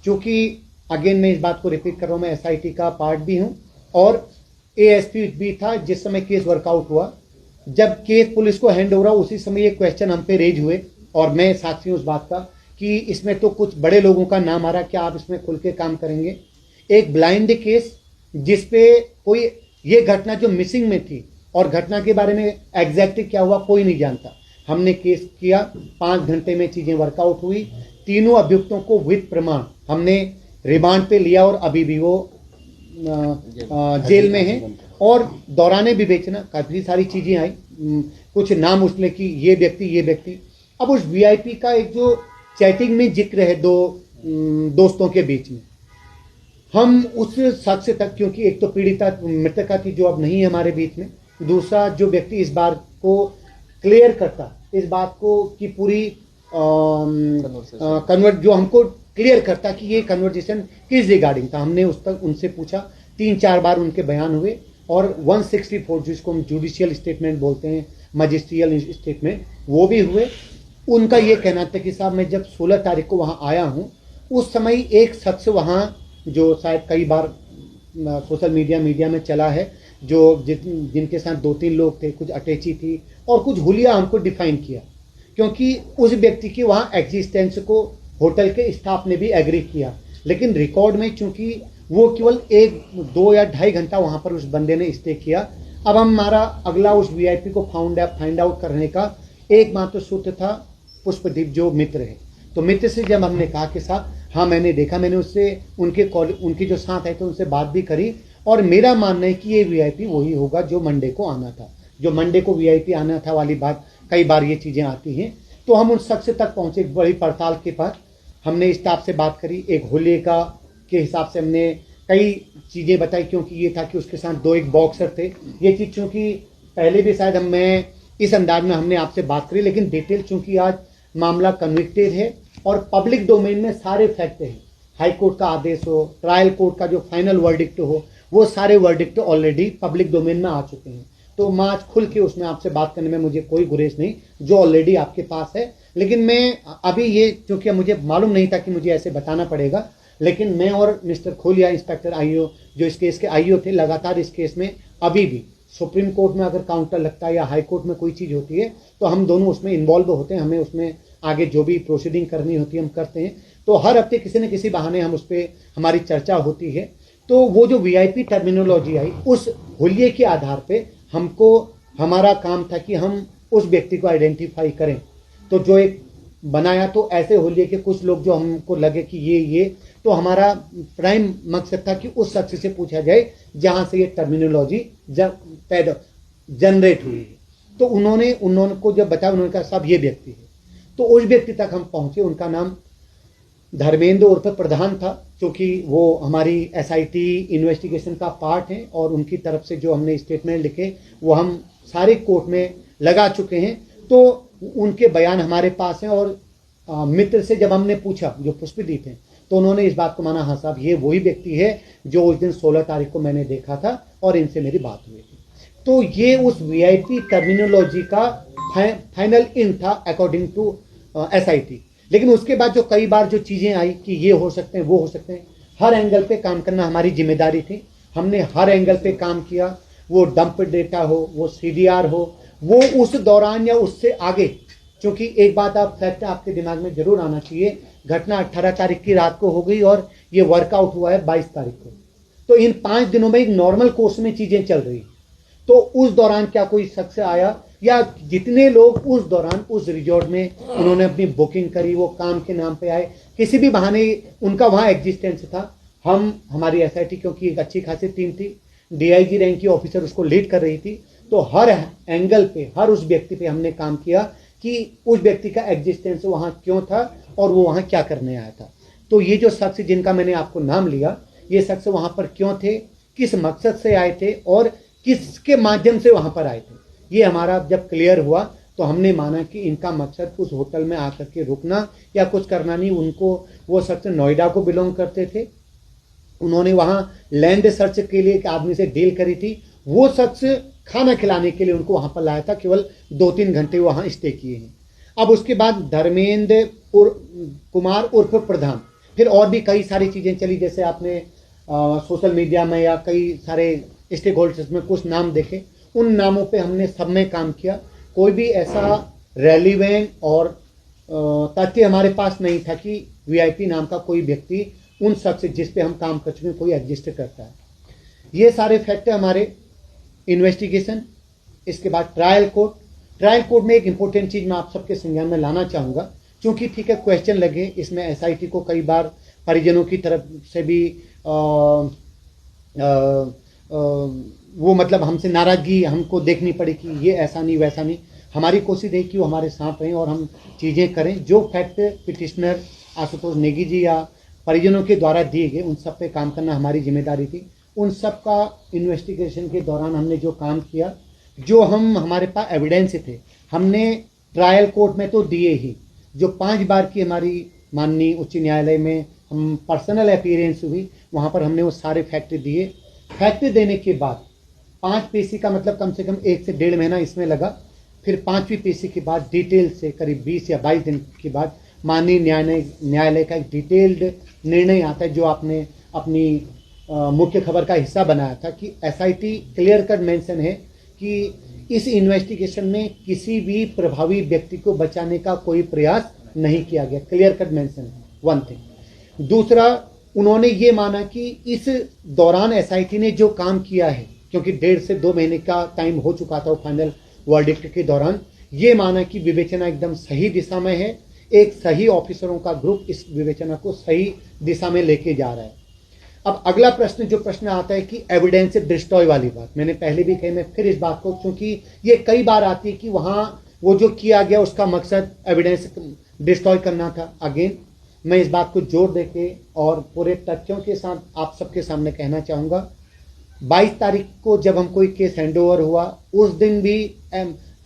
चूंकि अगेन मैं इस बात को रिपीट कर रहा हूँ, मैं एसआईटी का पार्ट भी हूँ और एएसपी भी था जिस समय केस वर्कआउट हुआ। जब केस पुलिस को हैंड ओवर हुआ उसी समय ये क्वेश्चन हम पे रेज हुए और मैं साक्षी हूँ उस बात का कि इसमें तो कुछ बड़े लोगों का नाम आ रहा, क्या आप इसमें खुल के काम करेंगे? एक ब्लाइंड केस जिसपे कोई ये घटना जो मिसिंग में थी और घटना के बारे में एग्जैक्टली क्या हुआ कोई नहीं जानता। हमने केस किया, 5 घंटे में चीजें वर्कआउट हुई। तीनों अभियुक्तों को विद प्रमाण हमने रिमांड पे लिया और अभी भी वो जेल में है। और दौराने विवेचना काफी सारी चीजें आई, कुछ नाम उसने कि ये व्यक्ति। अब उस वीआईपी का एक जो चैटिंग में जिक्र है दो दोस्तों के बीच में, हम उस शख्स तक, क्योंकि एक तो पीड़िता मृतका थी जो अब नहीं है हमारे बीच में, दूसरा जो व्यक्ति इस बार को क्लियर करता इस बात को कि पूरी कन्वर्ट जो हमको क्लियर करता कि ये कन्वर्जेशन किस रिगार्डिंग था, हमने उस तक उनसे पूछा। 3-4 बार उनके बयान हुए और 164 जिसको हम जुडिशियल स्टेटमेंट बोलते हैं, मजिस्ट्रियल स्टेटमेंट, वो भी हुए। उनका ये कहना था कि साहब मैं जब 16 तारीख को वहाँ आया हूँ उस समय एक शख्स वहाँ जो शायद कई बार सोशल मीडिया में चला है, जो जिनके साथ 2-3 लोग थे, कुछ अटैची थी और कुछ हुलिया हमको डिफाइन किया, क्योंकि उस व्यक्ति की वहाँ एग्जिस्टेंस को होटल के स्टाफ ने भी एग्री किया। लेकिन रिकॉर्ड में चूंकि वो केवल 1-2 या 2.5 घंटा वहाँ पर उस बंदे ने स्टे किया। अब हमारा अगला उस वीआईपी को फाइंड आउट करने का एकमात्र सूत्र था पुष्पदीप जो मित्र है। तो मित्र से जब हमने कहा कि साहब हाँ मैंने देखा, मैंने उससे उनके जो साथ आए थे उनसे बात भी करी और मेरा मानना है कि ये वीआईपी वही होगा जो मंडे को आना था, जो मंडे को वीआईपी आना था वाली बात, कई बार ये चीज़ें आती हैं। तो हम उन शख्स तक पहुँचे बड़ी पड़ताल के बाद, हमने स्टाफ से बात करी, एक होली का के हिसाब से हमने कई चीज़ें बताई, क्योंकि ये था कि उसके साथ 2 एक बॉक्सर थे। ये चीज़ चूँकि पहले भी शायद मैं इस अंदाज में हमने आपसे बात करी, लेकिन डिटेल चूँकि आज मामला कन्विक्टेड है और पब्लिक डोमेन में सारे फैक्ट हैं, हाई कोर्ट का आदेश हो, ट्रायल कोर्ट का जो फाइनल वर्डिक्ट हो, वो सारे वर्डिक्ट ऑलरेडी पब्लिक डोमेन में आ चुके हैं। तो मैं आज खुल के उसमें आपसे बात करने में मुझे कोई गुरेज नहीं, जो ऑलरेडी आपके पास है। लेकिन मैं अभी ये क्योंकि मुझे मालूम नहीं था कि मुझे ऐसे बताना पड़ेगा, लेकिन मैं और मिस्टर खोलिया, इंस्पेक्टर आईओ जो इस केस के आईओ थे, लगातार इस केस में अभी भी सुप्रीम कोर्ट में अगर काउंटर लगता है या हाई कोर्ट में कोई चीज़ होती है तो हम दोनों उसमें इन्वॉल्व होते हैं, हमें उसमें आगे जो भी प्रोसीडिंग करनी होती है हम करते हैं। तो हर हफ्ते किसी न किसी बहाने हम उस पर हमारी चर्चा होती है। तो वो जो वीआईपी टर्मिनोलॉजी आई उस हुलिये के आधार पे हमको, हमारा काम था कि हम उस व्यक्ति को आइडेंटिफाई करें। तो जो एक बनाया, तो ऐसे हुलिये के कुछ लोग जो हमको लगे कि ये तो हमारा प्राइम मकसद था कि उस शख्स से पूछा जाए जहां से ये टर्मिनोलॉजी पैदा जनरेट हुई है। तो उन्होंने को जब बताया, उन्होंने कहा साहब ये व्यक्ति है। तो उस व्यक्ति तक हम पहुंचे, उनका नाम धर्मेंद्र उर्फ प्रधान था, क्योंकि वो हमारी एसआईटी इन्वेस्टिगेशन का पार्ट है और उनकी तरफ से जो हमने स्टेटमेंट लिखे वो हम सारे कोर्ट में लगा चुके हैं। तो उनके बयान हमारे पास हैं और मित्र से जब हमने पूछा जो पुष्पदीप हैं, तो उन्होंने इस बात को माना, हाँ साहब ये वही व्यक्ति है जो उस दिन 16 तारीख को मैंने देखा था और इनसे मेरी बात हुई थी। तो ये उस वीआईपी टर्मिनोलॉजी का फाइनल इन था अकॉर्डिंग टू एसआईटी। लेकिन उसके बाद जो कई बार जो चीज़ें आई कि ये हो सकते हैं वो हो सकते हैं, हर एंगल पे काम करना हमारी जिम्मेदारी थी। हमने हर एंगल पे काम किया, वो डंप डेटा हो, वो सीडीआर हो, वो उस दौरान या उससे आगे। क्योंकि एक बात आप फैक्ट आपके दिमाग में जरूर आना चाहिए, घटना 18 तारीख की रात को हो गई और ये वर्कआउट हुआ है 22 तारीख को। तो इन 5 दिनों में एक नॉर्मल कोर्स में चीजें चल रही। तो उस दौरान क्या कोई शख्स आया या जितने लोग उस दौरान उस रिजॉर्ट में उन्होंने अपनी बुकिंग करी, वो काम के नाम पे आए, किसी भी बहाने उनका वहां एग्जिस्टेंस था। हमारी एसआईटी क्योंकि एक अच्छी खासी टीम थी, डीआईजी रैंक की ऑफिसर उसको लीड कर रही थी, तो हर एंगल पे, हर उस व्यक्ति पे हमने काम किया कि उस व्यक्ति का एग्जिस्टेंस वहां क्यों था और वो वहां क्या करने आया था। तो ये जो शख्स जिनका मैंने आपको नाम लिया, ये शख्स वहां पर क्यों थे, किस मकसद से आए थे और किसके माध्यम से वहां पर आए थे, ये हमारा जब क्लियर हुआ तो हमने माना कि इनका मकसद उस होटल में आकर के रुकना या कुछ करना नहीं। उनको, वो शख्स नोएडा को बिलोंग करते थे, उन्होंने वहां लैंड सर्च के लिए एक आदमी से डील करी थी, वो शख्स खाना खिलाने के लिए उनको वहां पर लाया था, केवल 2-3 घंटे वहां स्टे किए हैं। अब उसके बाद धर्मेंद्र कुमार उर्फ प्रधान, फिर और भी कई सारी चीज़ें चली, जैसे आपने सोशल मीडिया में या कई सारे स्टेक होल्डर्स में कुछ नाम देखे, उन नामों पे हमने सब में काम किया। कोई भी ऐसा रेलिवेंट और तथ्य हमारे पास नहीं था कि वीआईपी नाम का कोई व्यक्ति उन शख्स जिस पे हम काम कर चुके हैं कोई एग्जिस्ट करता है। ये सारे फैक्ट है हमारे इन्वेस्टिगेशन। इसके बाद ट्रायल कोर्ट में एक इंपॉर्टेंट चीज मैं आप सबके संज्ञान में लाना चाहूंगा, क्योंकि ठीक है क्वेश्चन लगे इसमें एसआईटी को कई बार परिजनों की तरफ से भी वो मतलब हमसे नाराजगी हमको देखनी पड़ी कि ये ऐसा नहीं वैसा नहीं। हमारी कोशिश है कि वो हमारे साथ रहें और हम चीज़ें करें। जो फैक्ट पिटिशनर आशुतोष नेगी जी या परिजनों के द्वारा दिए गए उन सब पे काम करना हमारी जिम्मेदारी थी। उन सब का इन्वेस्टिगेशन के दौरान हमने जो काम किया, जो हमारे पास एविडेंस थे, हमने ट्रायल कोर्ट में तो दिए ही। जो 5 बार की हमारी माननीय उच्च न्यायालय में हम पर्सनल अपीयरेंस हुई, वहाँ पर हमने वो सारे फैक्ट दिए। फैक्ट देने के बाद 5 पेशी का मतलब कम से कम 1 से 1.5 महीना इसमें लगा। फिर 5वीं पेशी के बाद डिटेल से करीब 20 या 22 दिन के बाद माननीय न्यायालय का एक डिटेल्ड निर्णय आता है, जो आपने अपनी मुख्य खबर का हिस्सा बनाया था कि एसआईटी क्लियर कट मेंशन है कि इस इन्वेस्टिगेशन में किसी भी प्रभावी व्यक्ति को बचाने का कोई प्रयास नहीं किया गया। क्लियर कट मेंशन है, वन थिंग। दूसरा, उन्होंने ये माना कि इस दौरान एसआईटी ने जो काम किया है, क्योंकि 1.5 से 2 महीने का टाइम हो चुका था फाइनल वर्डिक्ट के दौरान, ये माना कि विवेचना एकदम सही दिशा में है। एक सही ऑफिसरों का ग्रुप इस विवेचना को सही दिशा में लेके जा रहा है। अब अगला प्रश्न आता है कि एविडेंस डिस्ट्रॉय वाली बात। मैंने पहले भी कही, मैं फिर इस बात को, क्योंकि ये कई बार आती है कि वहां वो जो किया गया उसका मकसद एविडेंस डिस्ट्रॉय करना था। अगेन मैं इस बात को जोर देके और पूरे तथ्यों के साथ आप सबके सामने कहना चाहूँगा, 22 तारीख को जब हम कोई केस हैंडओवर हुआ, उस दिन भी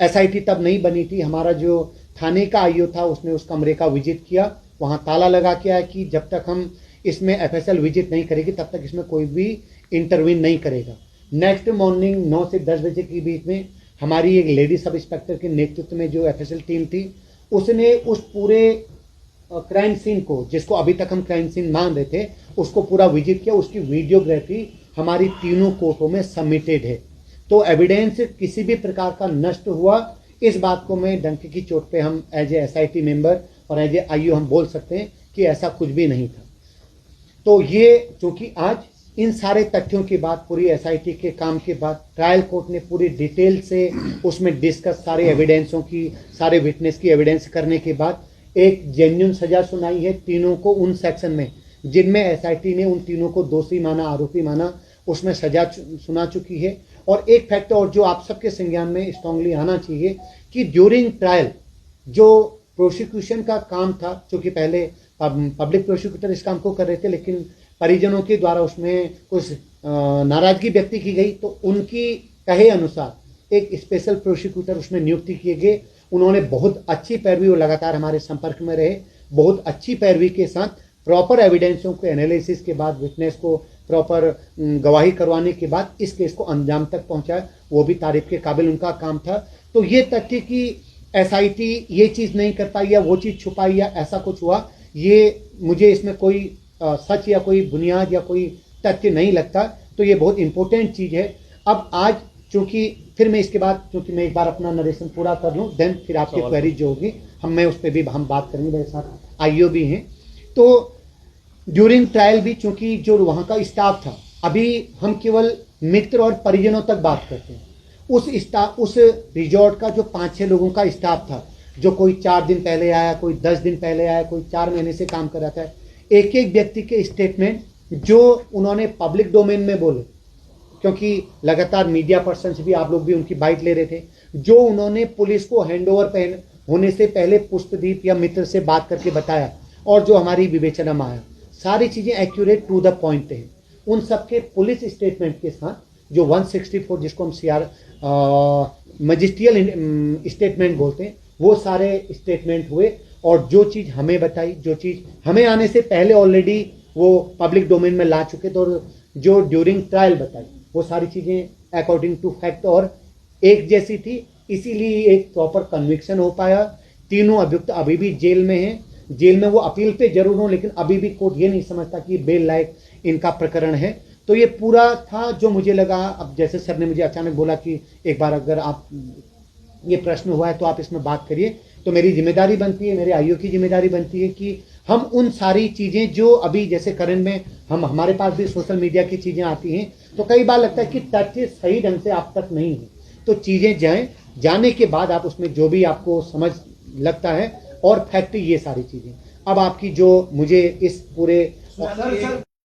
एसआईटी तब नहीं बनी थी। हमारा जो थाने का आईओ था उसने उस कमरे का विजिट किया, वहाँ ताला लगा के आया कि जब तक हम इसमें एफएसएल विजिट नहीं करेगी तब तक इसमें कोई भी इंटरवीन नहीं करेगा। नेक्स्ट मॉर्निंग 9 से 10 बजे के बीच में हमारी एक लेडी सब इंस्पेक्टर के नेतृत्व में जो एफएसएल टीम थी, उसने उस पूरे क्राइम सीन को, जिसको अभी तक हम क्राइम सीन मान रहे थे, उसको पूरा विजिट किया। उसकी वीडियोग्राफी हमारी तीनों कोर्टों में सबमिटेड है। तो एविडेंस किसी भी प्रकार का नष्ट हुआ, इस बात को मैं डंके की चोट पे हम एज ए एसआईटी मेंबर और एज ए आईओ हम बोल सकते हैं कि ऐसा कुछ भी नहीं था। तो ये चूंकि आज इन सारे तथ्यों के बाद, पूरी एसआईटी के काम के बाद, ट्रायल कोर्ट ने पूरी डिटेल से उसमें डिस्कस सारे एविडेंसों की, सारे विटनेस की एविडेंस करने के बाद एक जेन्युइन सजा सुनाई है तीनों को। उन सेक्शन में जिनमें एसआईटी ने उन तीनों को दोषी माना, आरोपी माना, उसमें सजा सुना चुकी है। और एक फैक्ट और जो आप सबके संज्ञान में स्ट्रांगली आना चाहिए कि ड्यूरिंग ट्रायल जो प्रोसिक्यूशन का काम था, चूंकि पहले पब्लिक प्रोसिक्यूटर इस काम को कर रहे थे, लेकिन परिजनों के द्वारा उसमें कुछ नाराजगी व्यक्त की गई, तो उनकी कहे अनुसार एक स्पेशल प्रोसिक्यूटर उसमें नियुक्ति किए गए। उन्होंने बहुत अच्छी पैरवी, वो लगातार हमारे संपर्क में रहे, बहुत अच्छी पैरवी के साथ प्रॉपर एविडेंसों के एनालिसिस के बाद, विटनेस को प्रॉपर गवाही करवाने के बाद इस केस को अंजाम तक पहुंचाया। वो भी तारीफ के काबिल उनका काम था। तो ये तथ्य कि एसआईटी ये चीज़ नहीं कर पाई या वो चीज़ छुपाई या ऐसा कुछ हुआ, ये मुझे इसमें कोई सच या कोई बुनियाद या कोई तथ्य नहीं लगता। तो ये बहुत इंपॉर्टेंट चीज़ है। अब आज चूंकि फिर मैं इसके बाद, चूंकि मैं एक बार अपना नरेशन पूरा कर लूँ, देन फिर आपकी क्वेरी जो होगी मैं उस पर भी हम बात करेंगे। मेरे साथ आईओ भी हैं। तो ड्यूरिंग ट्रायल भी चूंकि जो वहाँ का स्टाफ था, अभी हम केवल मित्र और परिजनों तक बात करते हैं। उस रिजॉर्ट का जो 5-6 लोगों का स्टाफ था, जो कोई 4 दिन पहले आया, कोई 10 दिन पहले आया, कोई 4 महीने से काम कर रहा था, एक एक व्यक्ति के स्टेटमेंट जो उन्होंने पब्लिक डोमेन में बोले, क्योंकि लगातार मीडिया पर्सन्स भी, आप लोग भी उनकी बाइट ले रहे थे, जो उन्होंने पुलिस को हैंडओवर होने से पहले पुष्पदीप या मित्र से बात करके बताया और जो हमारी विवेचना में आया, सारी चीज़ें एक्यूरेट टू द पॉइंट है। उन सबके पुलिस स्टेटमेंट के साथ जो 164 जिसको हम सीआर मजिस्ट्रियल स्टेटमेंट बोलते हैं, वो सारे स्टेटमेंट हुए। और जो चीज़ हमें बताई, जो चीज़ हमें आने से पहले ऑलरेडी वो पब्लिक डोमेन में ला चुके थे, और जो ड्यूरिंग ट्रायल बताई, वो सारी चीज़ें अकॉर्डिंग टू फैक्ट और एक जैसी थी। इसीलिए एक प्रॉपर कन्विक्शन हो पाया। तीनों अभियुक्त अभी भी जेल में हैं। जेल में वो अपील पे जरूर हों, लेकिन अभी भी कोर्ट ये नहीं समझता कि बेल लायक इनका प्रकरण है। तो ये पूरा था जो मुझे लगा। अब जैसे सर ने मुझे अचानक बोला कि एक बार अगर आप ये प्रश्न हुआ है तो आप इसमें बात करिए, तो मेरी जिम्मेदारी बनती है, मेरे आईओ की जिम्मेदारी बनती है कि हम उन सारी चीज़ें जो अभी जैसे करंट में हमारे पास भी सोशल मीडिया की चीज़ें आती हैं, तो कई बार लगता है कि तथ्य सही ढंग से आप तक नहीं है, तो चीज़ें जाने के बाद आप उसमें जो भी आपको समझ लगता है और फैक्ट ये सारी चीज़ें। अब आपकी जो मुझे इस पूरे